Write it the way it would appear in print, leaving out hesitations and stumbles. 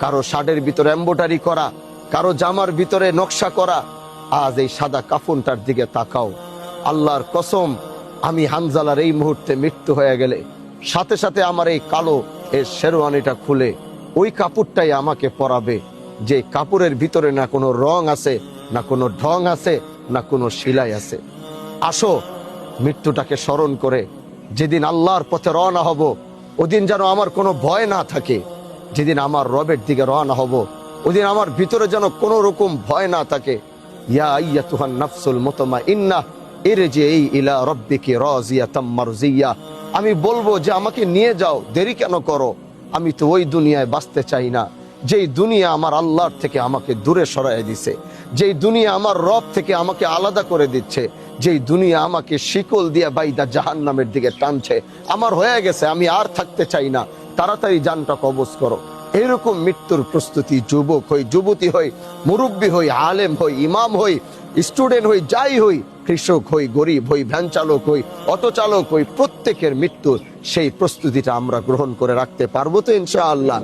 কারো শার্টের ভিতরে এমব্রয়ডারি করা, কারো জামার ভিতরে নকশা করা। আজ এই সাদা কাফনটার দিকে তাকাও। আল্লাহর কসম, আমি হানজালার এই মুহূর্তে মৃত্যু হয়ে গেলে সাথে সাথে আমার এই কালো এর শেরওয়ানিটা খুলে ওই কাপড়টাই আমাকে পরাবে, যে কাপড়ের ভিতরে না কোনো রং আছে, না কোনো ঢং আছে, না কোনো সেলাই আছে। আসো মৃত্যুটাকে স্মরণ করে যেদিন আল্লাহর পথে রওনা হব, ওদিন যেন আমার কোনো ভয় না থাকে। যেদিন আমার রবের দিকে রওনা হব, ওদিন আমার ভিতরে যেন কোনো রকম ভয় না থাকে। ইয়া আইয়াতুহান নাফসুল মুতমাইন্নাহ ইরজিই ইলা রাব্বিকি রাজিয়াতাম মারজিয়া। আমি বলবো যে আমাকে নিয়ে যাও, দেরি কেন করো? আমি তো ওই দুনিয়ায় বাঁচতে চাই না যেই দুনিয়া আমার আল্লাহর থেকে আমাকে দূরে সরাই দিছে, যেই দুনিয়া আমার রব থেকে আমাকে আলাদা করে দিচ্ছে, যেই দুনিয়া আমাকে শিকল দিয়ে বাইদা জাহান্নামের দিকে টানছে। আমার হয়ে গেছে, আমি আর থাকতে চাই না, তাড়াতাড়ি জানটা কবজ করো। এইরকম মৃত্যুর প্রস্তুতি যুবক হই, যুবতী হই, মুরব্বী হই, আলেম হই, ইমাম হই, স্টুডেন্ট হই, যাই হই, কৃষক হই, গরিব হই, ভ্যান চালক হই, অটো চালক হই, প্রত্যেকের মৃত্যুর সেই প্রস্তুতিটা আমরা গ্রহণ করে রাখতে পারবো তো ইনশাআল্লাহ?